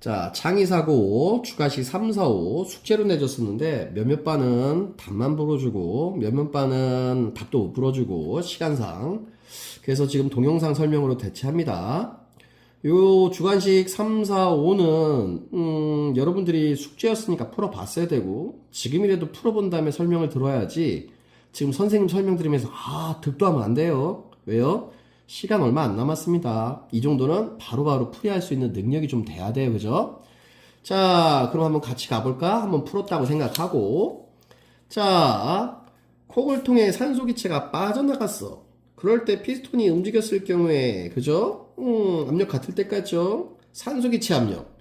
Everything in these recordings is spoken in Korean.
자, 창의사고, 주가식 3, 4, 5 숙제로 내줬었는데 몇몇 반은 답만 불어주고 몇몇 반은 답도 못 불어주고 시간상 그래서 지금 동영상 설명으로 대체합니다. 요 주관식 3, 4, 5는 여러분들이 숙제였으니까 풀어봤어야 되고 지금이라도 풀어본 다음에 설명을 들어야지 지금 선생님 설명 들으면서 득도 하면 안 돼요. 왜요? 시간 얼마 안 남았습니다. 이 정도는 바로바로 풀이할 수 있는 능력이 좀 돼야 돼요. 그죠? 자, 그럼 한번 같이 가볼까? 한번 풀었다고 생각하고. 자, 콕을 통해 산소기체가 빠져나갔어. 그럴 때 피스톤이 움직였을 경우에, 그죠? 압력 같을 때까지요. 산소기체 압력.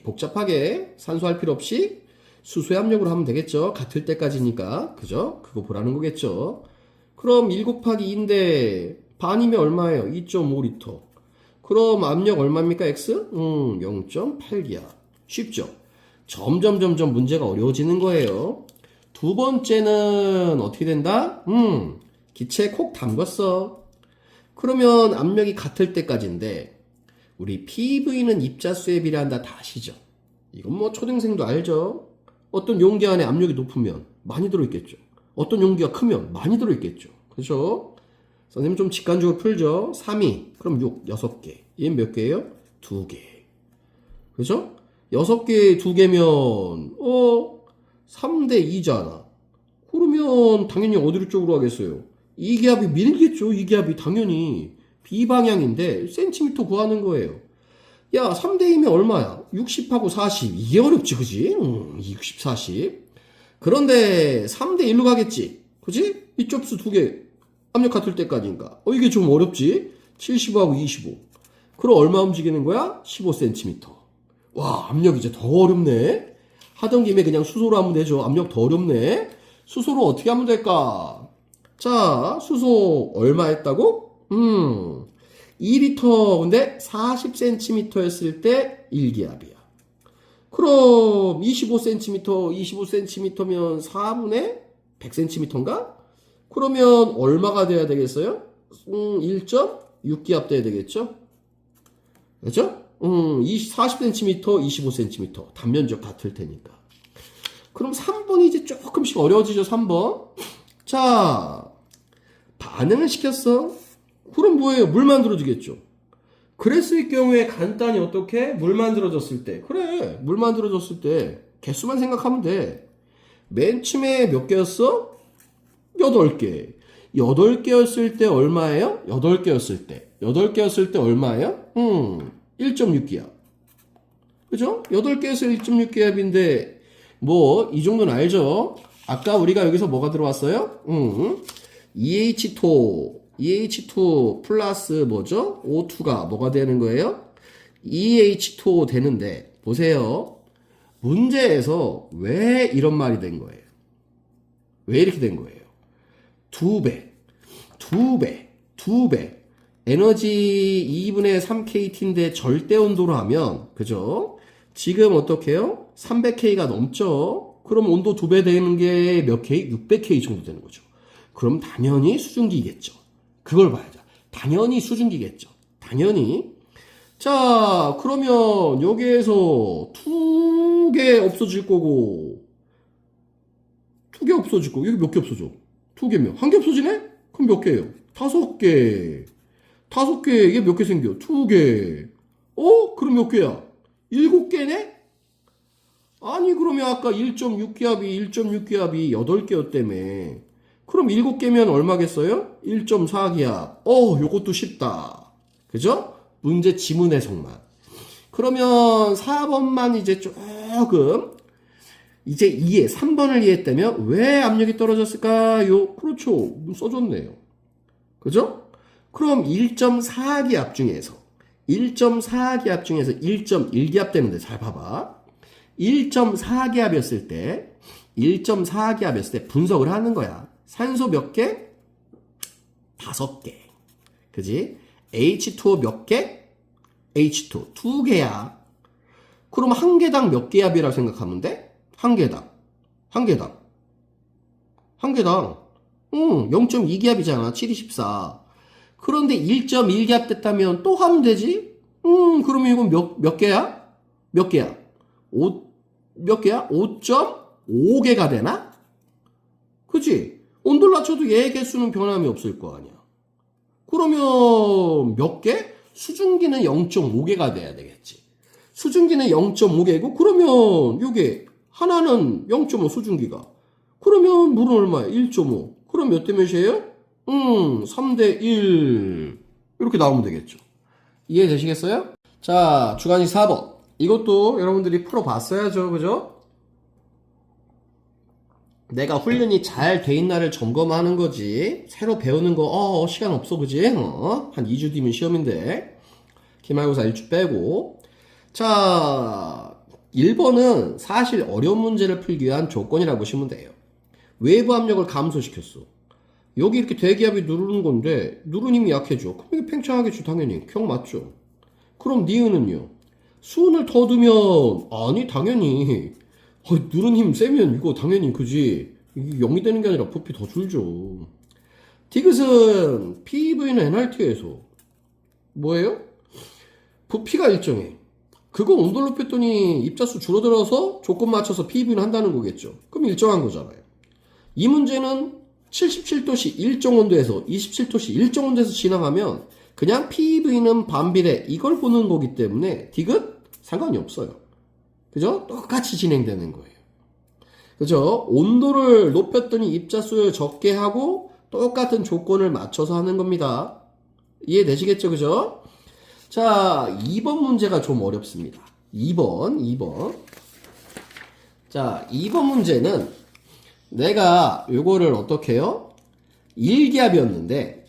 복잡하게 산소할 필요 없이 수소의 압력으로 하면 되겠죠. 같을 때까지니까. 그죠? 그거 보라는 거겠죠. 그럼 1 곱하기 2인데, 반이면 얼마예요? 2.5리터. 그럼 압력 얼마입니까? X? 0.8기압. 쉽죠? 점점 문제가 어려워지는 거예요. 두 번째는 어떻게 된다? 기체에 콕 담궜어. 그러면 압력이 같을 때까지인데 우리 PV는 입자수에 비례한다 다 아시죠? 이건 뭐 초등생도 알죠? 어떤 용기 안에 압력이 높으면 많이 들어있겠죠. 어떤 용기가 크면 많이 들어있겠죠. 그렇죠? 선생님 좀 직관적으로 풀죠. 3이 그럼 6, 6개. 얘는 몇 개예요? 2개. 그죠? 6개 2개면 3대 2잖아. 그러면 당연히 어디로 쪽으로 하겠어요? 이 기압이 밀겠죠. 이 기압이 당연히 B방향인데 센티미터 구하는 거예요. 야, 3대 2면 얼마야? 60하고 40. 이게 어렵지, 그지? 60, 40. 그런데 3대 1로 가겠지. 그지? 이 좁수 2개. 압력 같을 때까지인가. 이게 좀 어렵지? 75하고 25. 그럼 얼마 움직이는 거야? 15cm. 와, 압력 이제 더 어렵네? 하던 김에 그냥 수소로 하면 되죠. 압력 더 어렵네? 수소로 어떻게 하면 될까? 자, 수소 얼마 했다고? 2리터, 근데 40cm 했을 때 1기압이야. 그럼 25cm면 4분의 100cm인가? 그러면 얼마가 돼야 되겠어요? 1.6기압 돼야 되겠죠? 그렇죠? 40cm, 25cm 단면적 같을 테니까. 그럼 3번이 이제 조금씩 어려워지죠. 3번. 자, 반응을 시켰어. 그럼 뭐예요? 물 만들어지겠죠. 그랬을 경우에 간단히 어떻게? 물 만들어졌을 때. 그래, 물 만들어졌을 때 개수만 생각하면 돼. 맨 처음에 몇 개였어? 8개. 8개였을 때 얼마예요? 8개였을 때. 8개였을 때 얼마예요? 1.6기압. 그죠? 8개에서 1.6기압인데, 이 정도는 알죠? 아까 우리가 여기서 뭐가 들어왔어요? EH2 플러스 뭐죠? O2가 뭐가 되는 거예요? EH2 되는데, 보세요. 문제에서 왜 이런 말이 된 거예요? 왜 이렇게 된 거예요? 2배. 에너지 2분의 3kT인데 절대 온도로 하면, 그죠? 지금 어떻게 해요? 300K가 넘죠? 그럼 온도 2배 되는 게 몇 K? 600K 정도 되는 거죠. 그럼 당연히 수증기겠죠. 그걸 봐야죠. 당연히 수증기겠죠. 당연히. 자, 그러면 여기에서 2개 없어질 거고, 2개 없어질 거고, 여기 몇 개 없어져? 2개면. 1개 없어지네? 그럼 몇 개예요? 5개. 5개, 이게 몇 개 생겨? 2개. 그럼 몇 개야? 7개네? 아니, 그러면 아까 1.6기압이 8개였다며. 그럼 7개면 얼마겠어요? 1.4기압. 요것도 쉽다. 그죠? 문제 지문 해석만. 그러면 4번만 이제 조금 이제 3번을 이해했다면 왜 압력이 떨어졌을까요? 그렇죠. 써줬네요. 그죠? 그럼 1.4기압 중에서 1.1기압 되는데 잘 봐봐. 1.4기압이었을 때 분석을 하는 거야. 산소 몇 개? 5개. 그지? H2O 몇 개? H2O 2개야. 그럼 한 개당 몇 기압이라고 생각하면 돼? 한 개당 0.2기압이잖아. 7, 24. 그런데 1.1기압 됐다면 또 하면 되지? 그러면 이건 몇 개야? 몇 개야? 몇 개야? 5.5개가 되나? 그치? 온도를 낮춰도 얘 개수는 변함이 없을 거 아니야. 그러면 몇 개? 수증기는 0.5개가 돼야 되겠지. 수증기는 0.5개고 그러면 요게 하나는 0.5 수증기가. 그러면 물은 얼마야? 1.5. 그럼 몇 대 몇이에요? 3대 1. 이렇게 나오면 되겠죠. 이해되시겠어요? 자, 주간식 4번. 이것도 여러분들이 풀어봤어야죠. 그죠? 내가 훈련이 잘 돼 있나를 점검하는 거지. 새로 배우는 거, 시간 없어, 그지? 한 2주 뒤면 시험인데. 기말고사 1주 빼고. 자, 1번은 사실 어려운 문제를 풀기 위한 조건이라고 보시면 돼요. 외부 압력을 감소시켰어. 여기 이렇게 대기압이 누르는 건데, 누르는 힘이 약해져. 그럼 이게 팽창하겠죠, 당연히. 기억 맞죠? 그럼 니은은요? 수은을 더 두면, 아니, 당연히. 누른 힘 세면 이거 당연히 그지. 이게 0이 되는 게 아니라 부피 더 줄죠. 디귿은 PV는 NRT에서 뭐예요? 부피가 일정해. 그거 온도를 높였더니 입자수 줄어들어서 조건 맞춰서 PV는 한다는 거겠죠. 그럼 일정한 거잖아요. 이 문제는 77도씨 일정 온도에서 27도씨 일정 온도에서 진행하면 그냥 PV는 반비례 이걸 보는 거기 때문에 디귿 상관이 없어요. 그죠? 똑같이 진행되는 거예요. 그죠? 온도를 높였더니 입자수를 적게 하고 똑같은 조건을 맞춰서 하는 겁니다. 이해되시겠죠? 그죠? 자, 2번 문제가 좀 어렵습니다. 2번. 자, 2번 문제는 내가 요거를 어떻게 해요? 1기압이었는데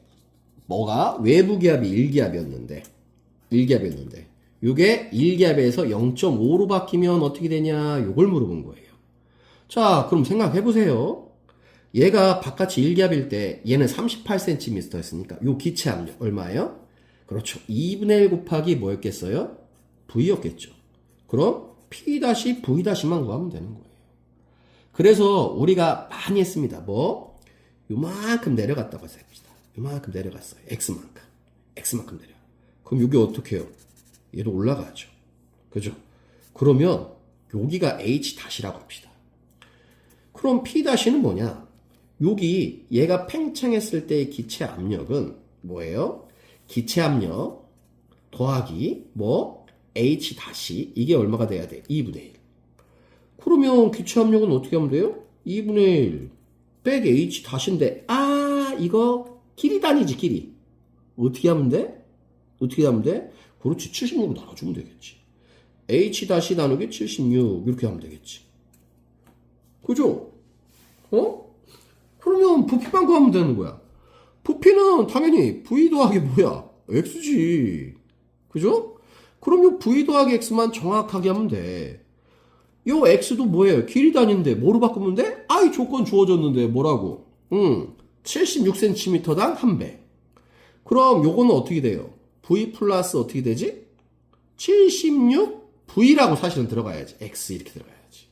뭐가? 외부 기압이 1기압이었는데 요게 1기압에서 0.5로 바뀌면 어떻게 되냐? 요걸 물어본 거예요. 자, 그럼 생각해보세요. 얘가 바깥이 1기압일 때 얘는 38cm였으니까 요 기체 압력 얼마예요? 그렇죠. 2분의 1 곱하기 뭐였겠어요? V였겠죠. 그럼 P-V-만 구하면 되는 거예요. 그래서 우리가 많이 했습니다. 뭐? 요만큼 내려갔다고 해봅시다. 요만큼 내려갔어요. X만큼 내려. 그럼 요게 어떻게 해요? 얘도 올라가죠. 그죠? 그러면 여기가 H-라고 합시다. 그럼 P-는 뭐냐? 여기 얘가 팽창했을 때의 기체 압력은 뭐예요? 기체 압력 더하기 뭐 H- 이게 얼마가 돼야 돼? 2분의 1. 그러면 기체 압력은 어떻게 하면 돼요? 2분의 1 빼기 H-인데 이거 길이 다니지 길이. 어떻게 하면 돼? 그렇지 76으로 나눠주면 되겠지. H- 나누기 76 이렇게 하면 되겠지. 그죠? 그러면 부피만 구하면 되는 거야. 부피는 당연히 V 더하기 뭐야? X지. 그죠? 그럼 요 V 더하기 X만 정확하게 하면 돼. 요 X도 뭐예요? 길이 다니는데 뭐로 바꾸면 돼? 이 조건 주어졌는데 뭐라고? 76cm당 1배. 그럼 요거는 어떻게 돼요? V 플러스 어떻게 되지? 76V라고 사실은 들어가야지. X 이렇게 들어가야지.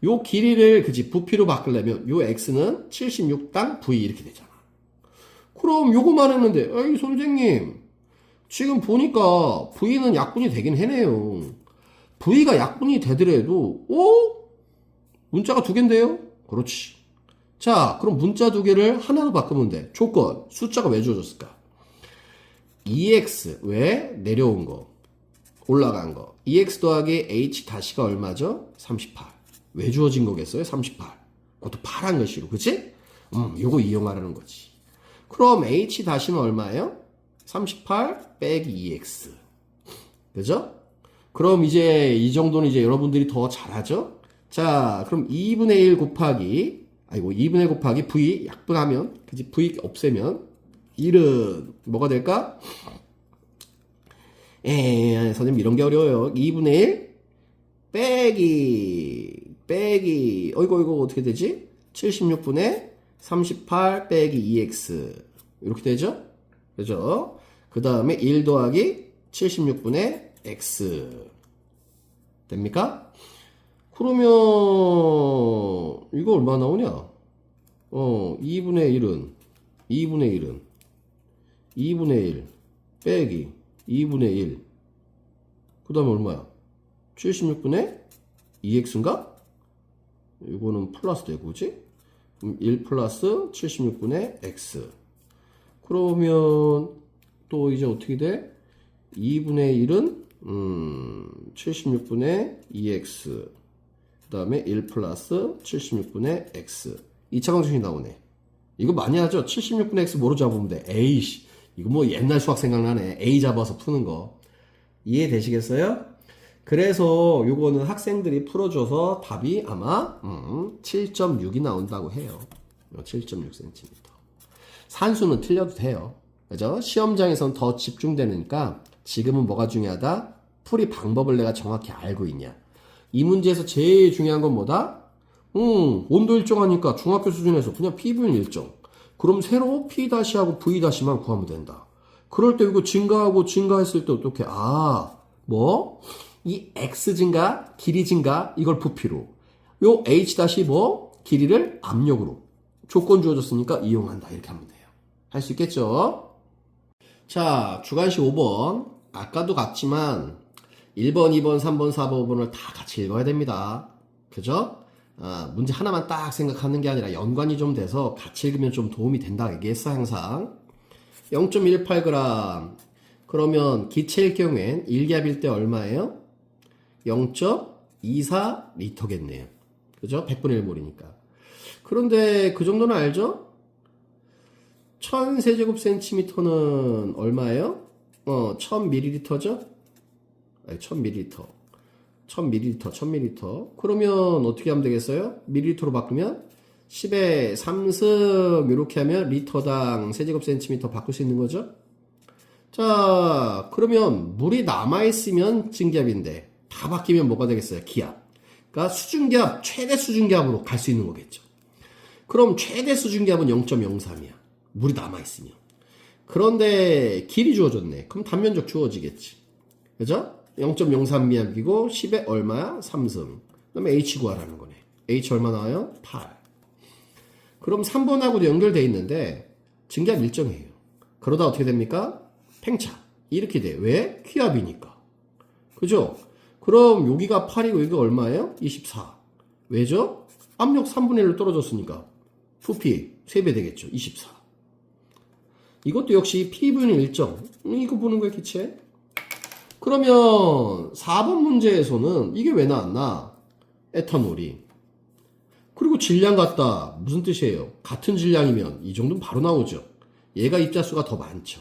요 길이를 그지 부피로 바꾸려면 요 X는 76당 V 이렇게 되잖아. 그럼 요거만 했는데 선생님 지금 보니까 V는 약분이 되긴 해네요. V가 약분이 되더라도 문자가 두 개인데요? 그렇지. 자, 그럼 문자 두 개를 하나로 바꾸면 돼. 조건 숫자가 왜 주어졌을까? 2x 왜? 내려온 거 올라간 거 2x 더하기 h-가 얼마죠? 38. 왜 주어진 거겠어요? 38. 그것도 파란 글씨로 그치? 요거 이용하라는 거지. 그럼 h-는 얼마예요? 38 빼기 2x. 그죠? 그럼 이제 이 정도는 이제 여러분들이 더 잘하죠? 자, 그럼 2분의 1 곱하기 2분의 1 곱하기 v 약분하면 그지? v 없애면 1은 뭐가 될까? 선생님 이런 게 어려워요. 2분의 1 빼기 이거 어떻게 되지? 76분의 38 빼기 2x 이렇게 되죠? 그죠? 그 다음에 1 더하기 76분의 x 됩니까? 그러면 이거 얼마 나오냐? 2분의 1 빼기 2분의 1 그 다음에 얼마야? 76분의 2x인가? 이거는 플러스 되고, 그지? 그럼 1 플러스 76분의 x. 그러면 또 이제 어떻게 돼? 2분의 1은 76분의 2x. 그 다음에 1 플러스 76분의 x. 2차 방정식이 나오네. 이거 많이 하죠? 76분의 x 뭐로 잡으면 돼? 에이씨. 이거 뭐 옛날 수학 생각나네. A 잡아서 푸는 거. 이해되시겠어요? 그래서 요거는 학생들이 풀어줘서 답이 아마 7.6이 나온다고 해요. 7.6cm. 산수는 틀려도 돼요. 그죠? 시험장에선 더 집중되니까 지금은 뭐가 중요하다? 풀이 방법을 내가 정확히 알고 있냐. 이 문제에서 제일 중요한 건 뭐다? 온도 일정하니까 중학교 수준에서 그냥 P분 일정. 그럼 새로 P-하고 V-만 구하면 된다. 그럴 때 이거 증가하고 증가했을 때 어떻게? 이 X 증가, 길이 증가, 이걸 부피로. 요 H- 길이를 압력으로. 조건 주어졌으니까 이용한다. 이렇게 하면 돼요. 할 수 있겠죠? 자, 주관식 5번. 아까도 같지만 1번, 2번, 3번, 4번, 5번을 다 같이 읽어야 됩니다. 그죠? 문제 하나만 딱 생각하는 게 아니라 연관이 좀 돼서 같이 읽으면 좀 도움이 된다 얘기했어 항상. 0.18g. 그러면 기체일 경우엔 1기압일 때 얼마예요? 0.24리터겠네요. 그죠? 100분의 1몰이니까. 그런데 그 정도는 알죠? 1000세제곱센티미터는 얼마예요? 1000ml죠? 아니, 1000ml. 1000ml. 그러면 어떻게 하면 되겠어요? 밀리리터로 바꾸면 10의 3승 이렇게 하면 리터당 세제곱센티미터 바꿀 수 있는 거죠? 자, 그러면 물이 남아있으면 증기압인데 다 바뀌면 뭐가 되겠어요? 기압. 그러니까 수증기압, 최대 수증기압으로 갈 수 있는 거겠죠. 그럼 최대 수증기압은 0.03이야. 물이 남아있으면. 그런데 길이 주어졌네. 그럼 단면적 주어지겠지. 그죠? 0.03미압이고 10에 얼마야? 3승. 그 다음에 H 구하라는 거네. H 얼마 나와요? 8. 그럼 3번하고도 연결되어 있는데 증기압 일정이에요. 그러다 어떻게 됩니까? 팽차. 이렇게 돼. 왜? 기압이니까. 그죠? 그럼 여기가 8이고 여기가 얼마예요? 24. 왜죠? 압력 3분의 1로 떨어졌으니까 부피 3배 되겠죠. 24. 이것도 역시 P분의 일정. 이거 보는 거야, 기체. 그러면 4번 문제에서는 이게 왜 나왔나? 에탄올이. 그리고 질량 같다. 무슨 뜻이에요? 같은 질량이면 이 정도는 바로 나오죠. 얘가 입자수가 더 많죠.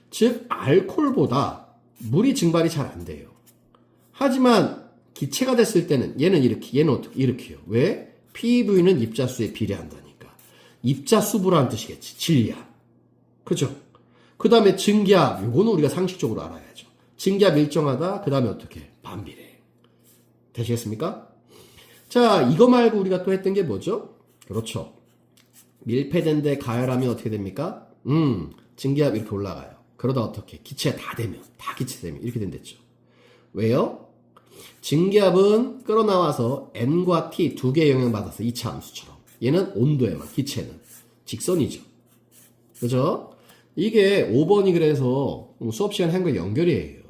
즉 알코올보다 물이 증발이 잘 안 돼요. 하지만 기체가 됐을 때는 얘는 이렇게, 얘는 어떻게 이렇게요. 왜? PV는 입자수에 비례한다니까. 입자수부라는 뜻이겠지. 질량. 그죠? 그 다음에 증기압. 요거는 우리가 상식적으로 알아야죠. 증기압 일정하다. 그 다음에 어떻게? 반비례. 되시겠습니까? 자, 이거 말고 우리가 또 했던 게 뭐죠? 그렇죠. 밀폐된데 가열하면 어떻게 됩니까? 증기압 이렇게 올라가요. 그러다 어떻게? 기체 다 되면, 다 기체 되면 이렇게 된댔죠. 왜요? 증기압은 끌어나와서 N과 T 두 개의 영향받아서 2차 함수처럼. 얘는 온도에만, 기체는 직선이죠. 그죠? 이게 5번이 그래서 수업 시간에 한 거 연결이에요.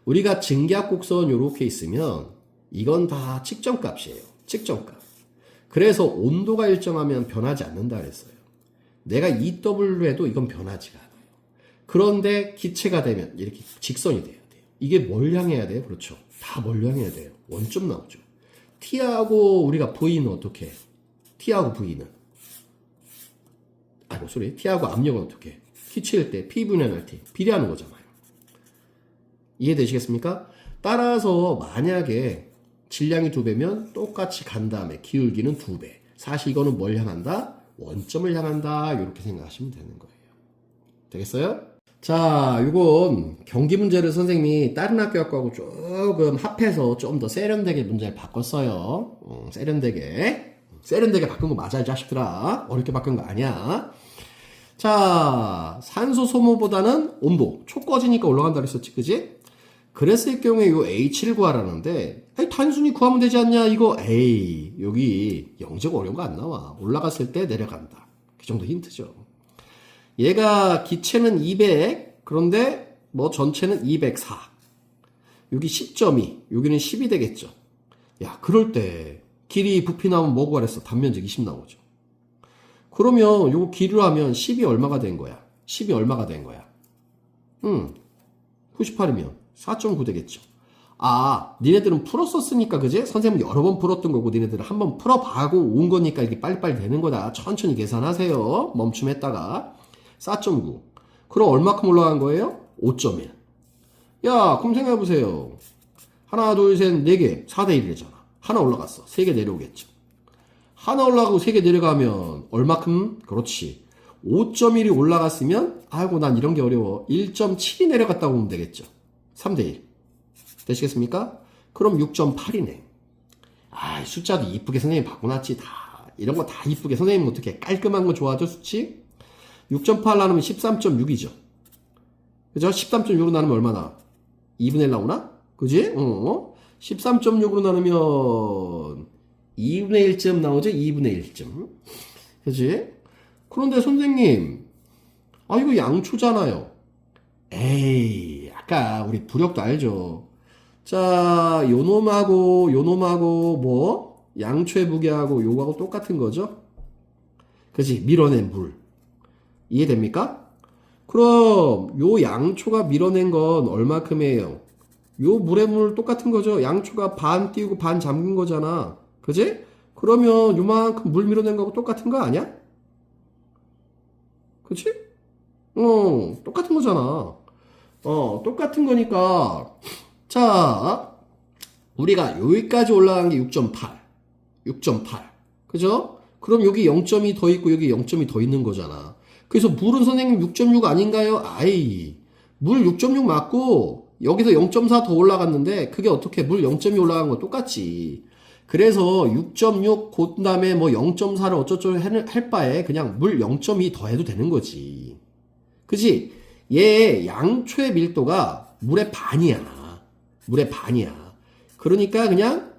우리가 증기압 곡선 요렇게 있으면 이건 다 측정값이에요. 측정값. 그래서 온도가 일정하면 변하지 않는다 그랬어요. 내가 EW해도 이건 변하지가 않아요. 그런데 기체가 되면 이렇게 직선이 돼야 돼요. 이게 뭘 향해야 돼요? 그렇죠. 다 뭘 향해야 돼요? 원점 나오죠. T하고 우리가 V는 어떻게 해? T하고 V는 T하고 압력은 어떻게 해? 기체일 때 P분의 RT 비례하는 거잖아요. 이해되시겠습니까? 따라서 만약에 질량이 2배면 똑같이 간 다음에 기울기는 2배. 사실 이거는 뭘 향한다? 원점을 향한다. 이렇게 생각하시면 되는 거예요. 되겠어요? 자, 이건 경기 문제를 선생님이 다른 학교 거하고 조금 합해서 좀 더 세련되게 문제를 바꿨어요. 세련되게 바꾼 거 맞아, 이 자식들아. 어렵게 바꾼 거 아니야. 자, 산소 소모보다는 온도. 초 꺼지니까 올라간다 그랬었지, 그지? 그랬을 경우에 요 H를 구하라는데, 아니, 단순히 구하면 되지 않냐? 이거, 에이, 여기 영적 어려운 거 안 나와. 올라갔을 때 내려간다. 그 정도 힌트죠. 얘가 기체는 200, 그런데 뭐 전체는 204. 여기 10.2, 여기는 10이 되겠죠. 야, 그럴 때 길이 부피 나오면 뭐고 그랬어? 단면적 20 나오죠. 그러면 요거 길이로 하면 10이 얼마가 된 거야? 10이 얼마가 된 거야? 98이면 4.9 되겠죠. 아, 니네들은 풀었었으니까, 그지? 선생님은 여러 번 풀었던 거고, 니네들은 한번 풀어봐고 온 거니까 이게 빨리빨리 되는 거다. 천천히 계산하세요. 멈춤했다가. 4.9. 그럼 얼마큼 올라간 거예요? 5.1. 야, 그럼 생각해보세요. 하나, 둘, 셋, 네 개. 4대 1이잖아. 하나 올라갔어. 3개 내려오겠죠. 하나 올라가고 3개 내려가면 얼마큼? 그렇지. 5.1이 올라갔으면, 아이고, 난 이런 게 어려워. 1.7이 내려갔다고 보면 되겠죠. 3대 1. 되시겠습니까? 그럼 6.8이네. 아, 숫자도 이쁘게 선생님이 바꿔놨지. 다 이런 거 다 이쁘게 선생님 어떻게 깔끔한 거 좋아하죠? 수치? 6.8 나누면 13.6이죠. 그죠? 13.6으로 나누면 얼마나? 2분의 1 나오나? 그지? 13.6으로 나누면 2분의 1쯤 나오죠? 2분의 1쯤. 그지? 그런데 선생님, 아, 이거 양초잖아요. 에이, 아까 우리 부력도 알죠? 자, 요놈하고 뭐 양초의 무게하고 요거하고 똑같은 거죠? 그치? 밀어낸 물. 이해됩니까? 그럼 요 양초가 밀어낸 건 얼마큼이에요? 요 물의 물 똑같은 거죠? 양초가 반 띄우고 반 잠긴 거잖아. 그치? 그러면 요만큼 물 밀어낸 거하고 똑같은 거 아니야? 그치? 똑같은 거잖아. 똑같은 거니까 자, 우리가 여기까지 올라간 게 6.8. 6.8. 그죠? 그럼 여기 0.2 더 있고 여기 0.2 더 있는 거잖아. 그래서 물은 선생님 6.6 아닌가요? 아이, 물 6.6 맞고 여기서 0.4 더 올라갔는데 그게 어떻게 물 0.2 올라간 거 똑같지. 그래서 6.6 그 다음에 뭐 0.4를 어쩌고저쩌고 할 바에 그냥 물 0.2 더 해도 되는 거지. 그지? 얘 양초의 밀도가 물의 반이야. 물의 반이야. 그러니까 그냥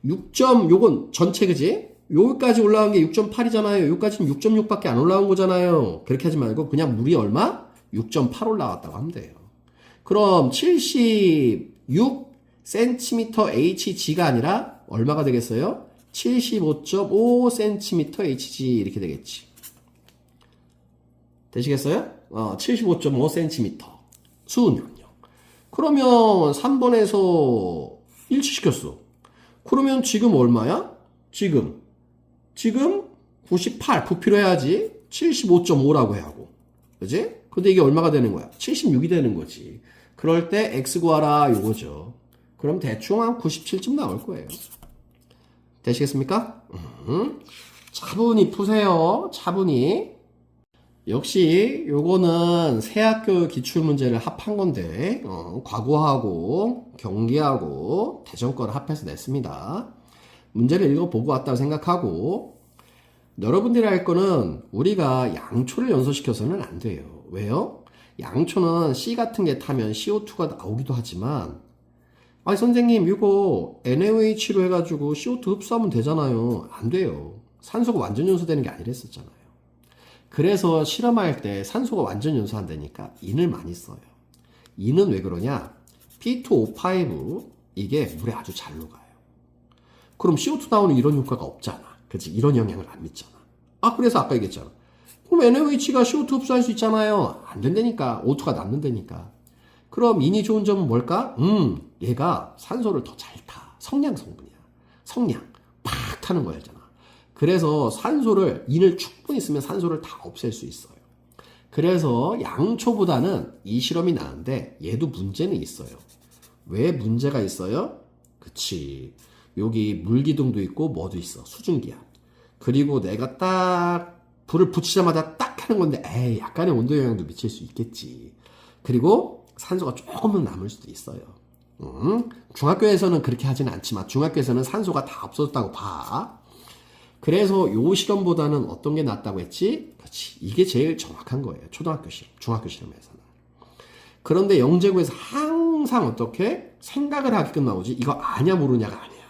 요건 전체 그지? 여기까지 올라간 게 6.8이잖아요. 여기까지는 6.6밖에 안 올라온 거잖아요. 그렇게 하지 말고 그냥 물이 얼마? 6.8 올라왔다고 하면 돼요. 그럼 76cm Hg가 아니라 얼마가 되겠어요? 75.5cm Hg 이렇게 되겠지. 되시겠어요? 75.5cm. 수은요. 그러면 3번에서 일치시켰어. 그러면 지금 얼마야? 지금 98 부피로 해야지 75.5라고 해야 하고. 그지? 근데 이게 얼마가 되는 거야? 76이 되는 거지. 그럴 때 x 구하라 요거죠. 그럼 대충 한 97쯤 나올 거예요. 되시겠습니까? 차분히 푸세요. 차분히. 역시 요거는 새학교 기출문제를 합한 건데 과거하고 경기하고 대전거를 합해서 냈습니다. 문제를 읽어보고 왔다고 생각하고 여러분들이 할 거는 우리가 양초를 연소시켜서는 안 돼요. 왜요? 양초는 C 같은 게 타면 CO2가 나오기도 하지만 아니 선생님 이거 NaOH로 해가지고 CO2 흡수하면 되잖아요. 안 돼요. 산소가 완전 연소되는 게 아니랬었잖아요. 그래서 실험할 때 산소가 완전 연소한다니까 인을 많이 써요. 인은 왜 그러냐? P2O5 이게 물에 아주 잘 녹아요. 그럼 CO2 나오는 이런 효과가 없잖아. 그치? 이런 영향을 안 믿잖아. 아, 그래서 아까 얘기했잖아. 그럼 NaOH가 CO2 흡수할 수 있잖아요. 안 된다니까. O2가 남는다니까. 그럼 인이 좋은 점은 뭘까? 얘가 산소를 더 잘 타. 성량 성분이야. 성량. 팍 타는 거잖아. 그래서 산소를, 인을 충분히 쓰면 산소를 다 없앨 수 있어요. 그래서 양초보다는 이 실험이 나은데 얘도 문제는 있어요. 왜 문제가 있어요? 그치. 여기 물기둥도 있고 뭐도 있어. 수증기야. 그리고 내가 딱 불을 붙이자마자 딱 하는 건데 에이 약간의 온도 영향도 미칠 수 있겠지. 그리고 산소가 조금은 남을 수도 있어요. 중학교에서는 그렇게 하지는 않지만 중학교에서는 산소가 다 없어졌다고 봐. 그래서 요 실험보다는 어떤 게 낫다고 했지? 그렇지. 이게 제일 정확한 거예요. 초등학교 실험, 중학교 실험에서는. 그런데 영재고에서 항상 어떻게 생각을 하게끔 나오지? 이거 아냐 모르냐가 아니야.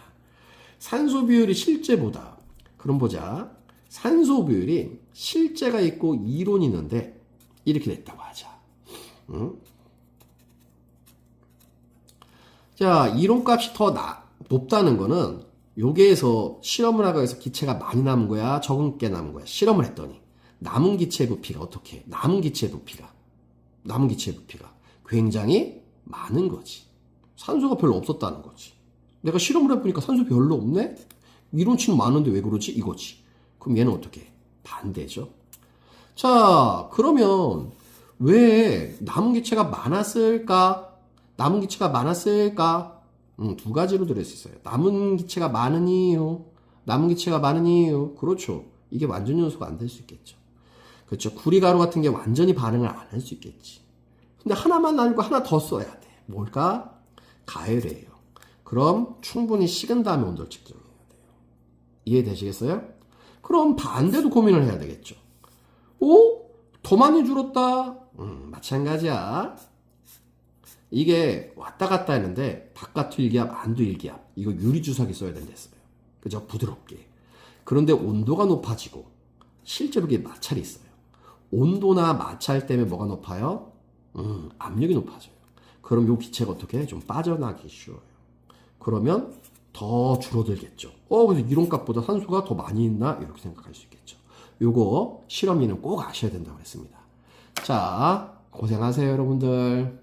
산소 비율이 실제보다. 그럼 보자. 산소 비율이 실제가 있고 이론이 있는데 이렇게 됐다고 하자. 자, 이론값이 더 높다는 거는 여기에서 실험을 하고 해서 기체가 많이 남은 거야, 적은 게 남은 거야. 실험을 했더니 남은 기체의 부피가 어떻게 해? 남은 기체의 부피가 굉장히 많은 거지. 산소가 별로 없었다는 거지. 내가 실험을 해보니까 산소 별로 없네? 이론치는 많은데 왜 그러지? 이거지. 그럼 얘는 어떻게 해? 반대죠. 자, 그러면 왜 남은 기체가 많았을까? 두 가지로 들을 수 있어요. 남은 기체가 많은 이유. 그렇죠. 이게 완전 연소가 안 될 수 있겠죠. 그렇죠. 구리가루 같은 게 완전히 반응을 안 할 수 있겠지. 근데 하나만 아니고 하나 더 써야 돼. 뭘까? 가열이에요. 그럼 충분히 식은 다음에 온도를 측정해야 돼요. 이해되시겠어요? 그럼 반대도 고민을 해야 되겠죠. 오? 더 많이 줄었다? 마찬가지야. 이게 왔다 갔다 했는데 바깥 일기압, 안도 일기압. 이거 유리주사기 써야 된댔어요. 그죠? 부드럽게. 그런데 온도가 높아지고 실제로 이게 마찰이 있어요. 온도나 마찰 때문에 뭐가 높아요? 압력이 높아져요. 그럼 요 기체가 어떻게 해? 좀 빠져나가기 쉬워요. 그러면 더 줄어들겠죠. 그래서 이론값보다 산소가 더 많이 있나? 이렇게 생각할 수 있겠죠. 요거 실험인은 꼭 아셔야 된다고 했습니다. 자, 고생하세요, 여러분들.